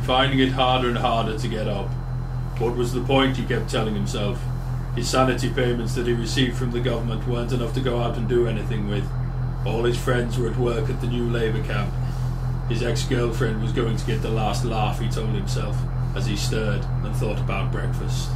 finding it harder and harder to get up. What was the point, he kept telling himself. His sanity payments that he received from the government weren't enough to go out and do anything with. All his friends were at work at the new Labour camp. His ex-girlfriend was going to get the last laugh, he told himself, as he stirred and thought about breakfast.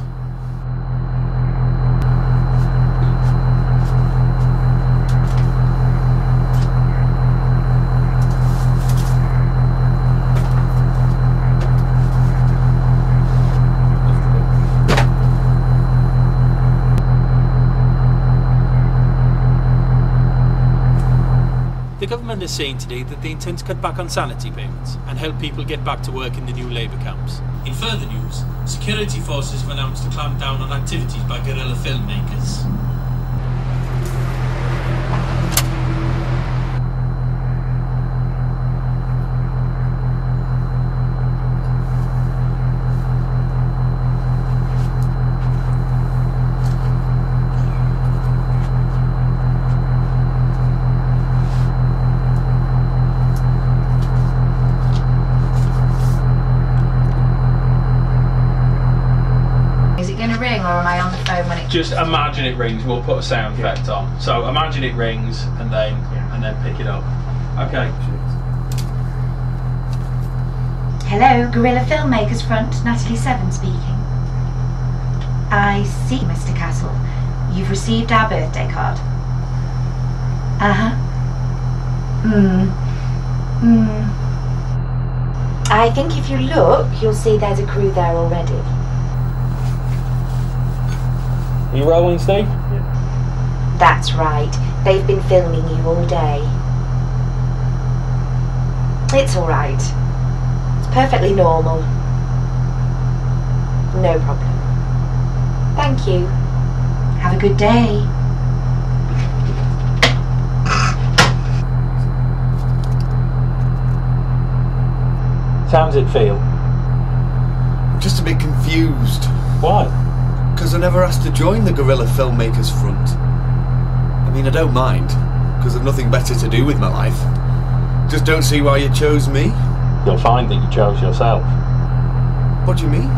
The government is saying today that they intend to cut back on sanity payments and help people get back to work in the new Labour camps. In further news, security forces have announced to clamp down on activities by guerrilla filmmakers. Or am I on the phone when it... Just imagine it rings. We'll put a sound effect on. So imagine it rings and then pick it up. Okay. Hello, Guerrilla Filmmakers Front, Natalie Seven speaking. I see, Mr. Castle. You've received our birthday card. I think if you look, you'll see there's a crew there already. Are you rolling, Steve? Yeah. That's right. They've been filming you all day. It's all right. It's perfectly normal. No problem. Thank you. Have a good day. How does it feel? I'm just a bit confused. Why? Because I never asked to join the Guerrilla Filmmakers Front. I mean, I don't mind, because I've nothing better to do with my life. Just don't see why you chose me. You'll find that you chose yourself. What do you mean?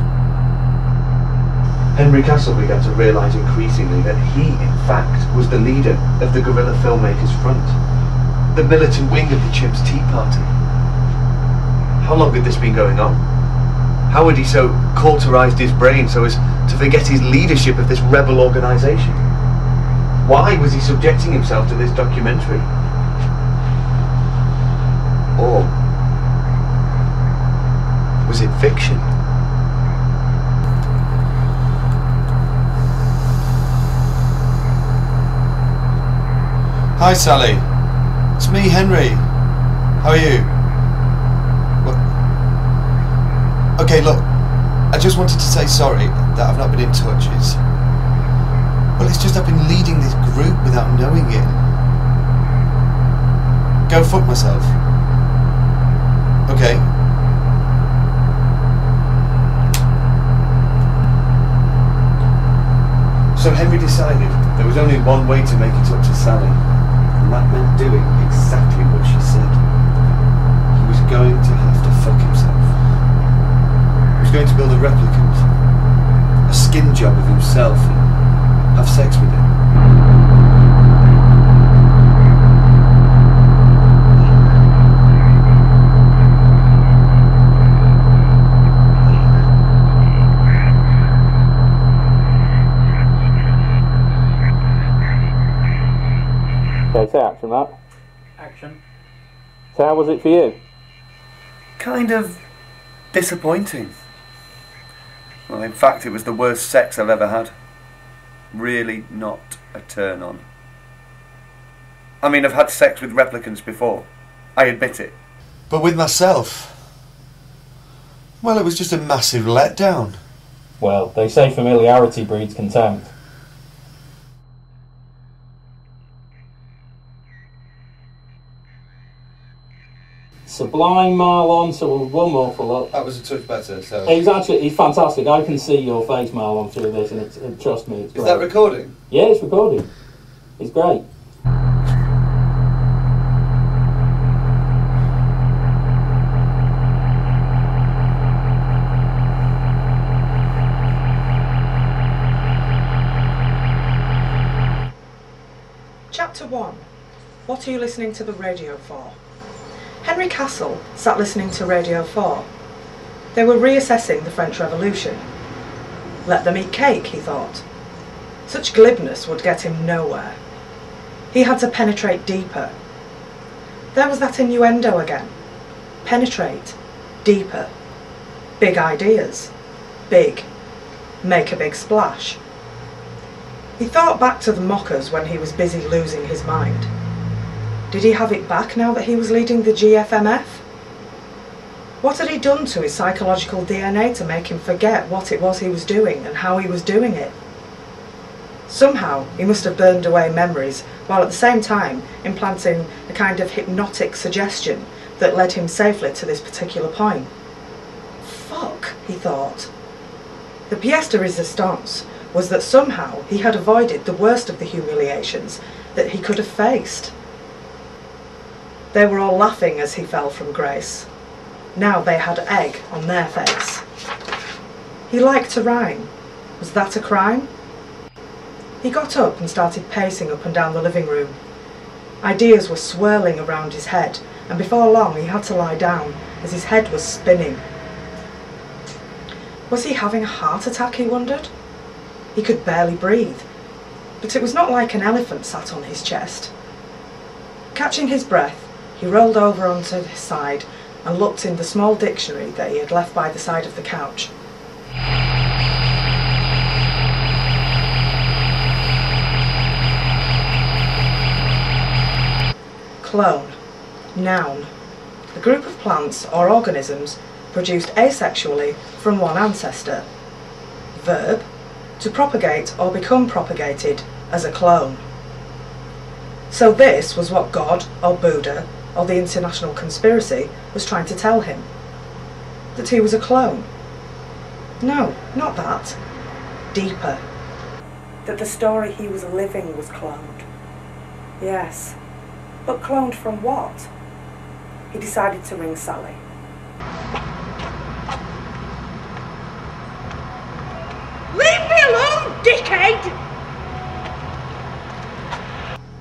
Henry Castle began to realise increasingly that he, in fact, was the leader of the Guerrilla Filmmakers Front, the militant wing of the Chimps Tea Party. How long had this been going on? How had he so cauterised his brain so as to forget his leadership of this rebel organisation? Why was he subjecting himself to this documentary? Or was it fiction? Hi, Sally. It's me, Henry. How are you? Okay, look, I just wanted to say sorry that I've not been in touch. It's just I've been leading this group without knowing it. Go fuck myself. Okay. So Henry decided there was only one way to make it up to Sally, and that meant doing exactly what she said. He was going to have to fuck himself. He was going to build a replicant, a skin job of himself, and have sex with him. Okay, say action, Matt. Action. So how was it for you? Kind of disappointing. Well, in fact, it was the worst sex I've ever had. Really not a turn on. I mean, I've had sex with replicants before. I admit it. But with myself, well, it was just a massive letdown. Well, they say familiarity breeds contempt. Sublime Marlon, so one more for look. That was a touch better, so... He's fantastic. I can see your face, Marlon, through this, and trust me, it's great. Is that recording? Yeah, it's recording. It's great. Chapter 1. What are you listening to the radio for? Henry Castle sat listening to Radio 4. They were reassessing the French Revolution. Let them eat cake, he thought. Such glibness would get him nowhere. He had to penetrate deeper. There was that innuendo again. Penetrate. Deeper. Big ideas. Big. Make a big splash. He thought back to the mockers when he was busy losing his mind. Did he have it back now that he was leading the GFMF? What had he done to his psychological DNA to make him forget what it was he was doing and how he was doing it? Somehow he must have burned away memories while at the same time implanting a kind of hypnotic suggestion that led him safely to this particular point. Fuck, he thought. The pièce de résistance was that somehow he had avoided the worst of the humiliations that he could have faced. They were all laughing as he fell from grace. Now they had egg on their face. He liked to rhyme. Was that a crime? He got up and started pacing up and down the living room. Ideas were swirling around his head, and before long he had to lie down as his head was spinning. Was he having a heart attack, he wondered? He could barely breathe, but it was not like an elephant sat on his chest. Catching his breath, he rolled over onto his side and looked in the small dictionary that he had left by the side of the couch. Clone. Noun. A group of plants or organisms produced asexually from one ancestor. Verb. To propagate or become propagated as a clone. So this was what God or Buddha or the international conspiracy was trying to tell him. That he was a clone. No, not that. Deeper. That the story he was living was cloned. Yes. But cloned from what? He decided to ring Sally. Leave me alone, dickhead!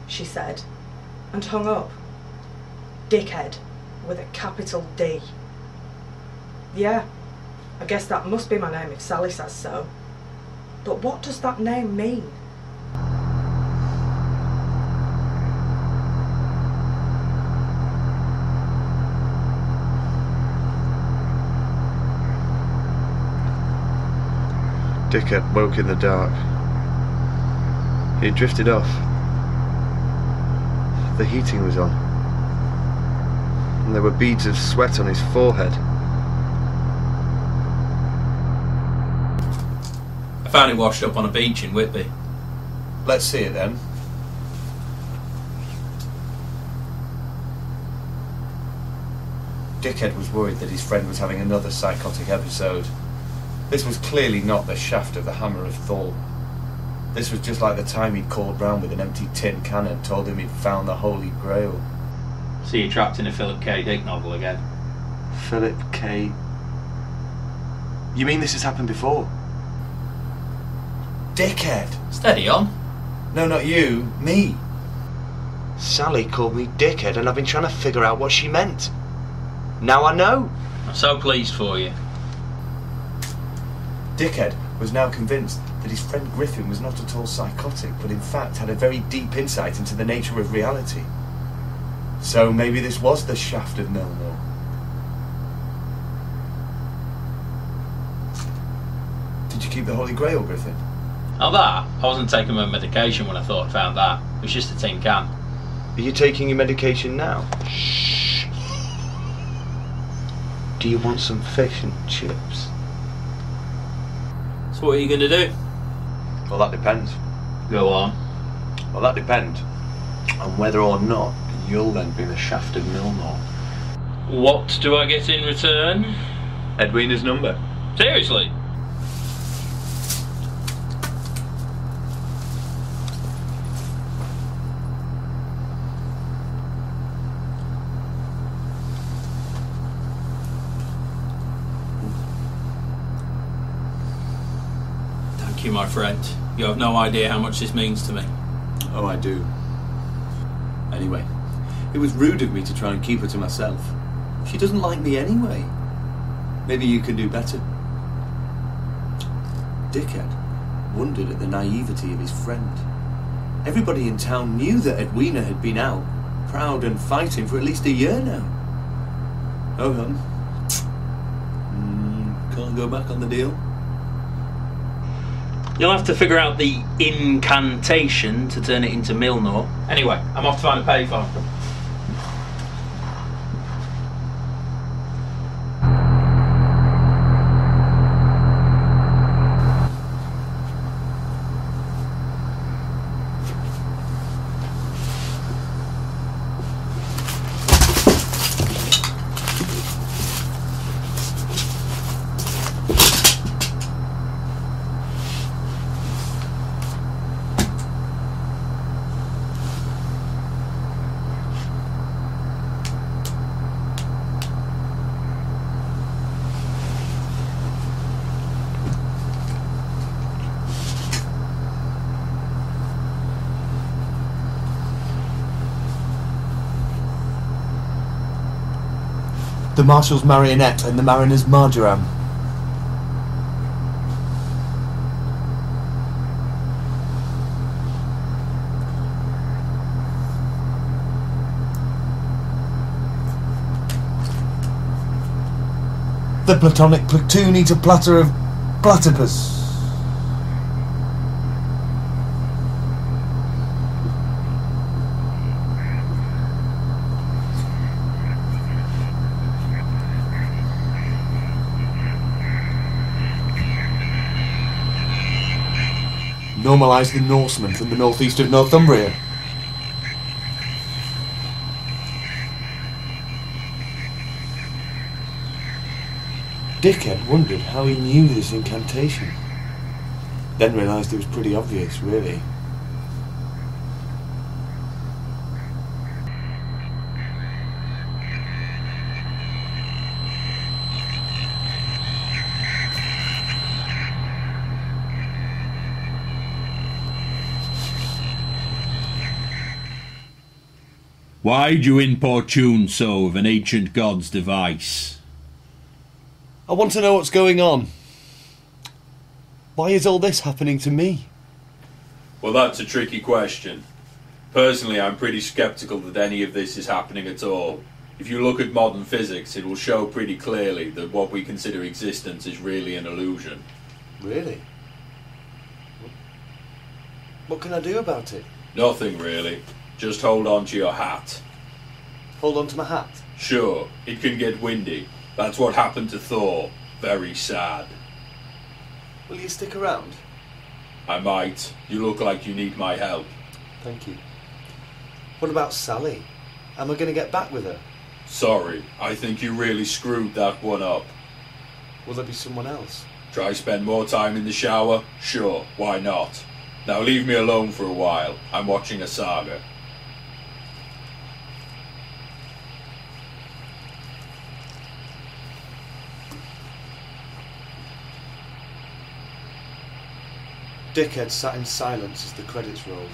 She said, and hung up. Dickhead, with a capital D. Yeah, I guess that must be my name if Sally says so. But what does that name mean? Dickhead woke in the dark. He had drifted off. The heating was on, and there were beads of sweat on his forehead. I found it washed up on a beach in Whitby. Let's see it then. Dickhead was worried that his friend was having another psychotic episode. This was clearly not the shaft of the Hammer of Thor. This was just like the time he'd called round with an empty tin can and told him he'd found the Holy Grail. So you're trapped in a Phillip K Dick novel again? Phillip K... You mean this has happened before? Dickhead! Steady on. No, not you. Me. Sally called me Dickhead and I've been trying to figure out what she meant. Now I know. I'm so pleased for you. Dickhead was now convinced that his friend Griffin was not at all psychotic, but in fact had a very deep insight into the nature of reality. So maybe this was the shaft of Milmore. Did you keep the Holy Grail, Griffin? Oh, that? I wasn't taking my medication when I thought I found that. It was just a tin can. Are you taking your medication now? Shh. Do you want some fish and chips? So what are you going to do? Well, that depends. Go on. Well, that depends on whether or not you'll then be the shaft of Milmore. What do I get in return? Edwina's number. Seriously? Thank you, my friend. You have no idea how much this means to me. Oh, I do. Anyway, it was rude of me to try and keep her to myself. She doesn't like me anyway. Maybe you can do better. Dickhead wondered at the naivety of his friend. Everybody in town knew that Edwina had been out, proud and fighting for at least a year now. Oh, can't go back on the deal. You'll have to figure out the incantation to turn it into Milnor. Anyway, I'm off to find a payphone. The Marshal's marionette and the Mariner's marjoram. The Platonic platoon eat a platter of platypus. Normalise the Norsemen from the northeast of Northumbria. Dickhead wondered how he knew this incantation. Then realised it was pretty obvious, really. Why'd you importune so of an ancient god's device? I want to know what's going on. Why is all this happening to me? Well, that's a tricky question. Personally, I'm pretty sceptical that any of this is happening at all. If you look at modern physics, it will show pretty clearly that what we consider existence is really an illusion. Really? What can I do about it? Nothing, really. Just hold on to your hat. Hold on to my hat? Sure, it can get windy. That's what happened to Thor. Very sad. Will you stick around? I might. You look like you need my help. Thank you. What about Sally? Am I going to get back with her? Sorry, I think you really screwed that one up. Will there be someone else? Try spend more time in the shower? Sure, why not? Now leave me alone for a while. I'm watching a saga. Dickhead sat in silence as the credits rolled.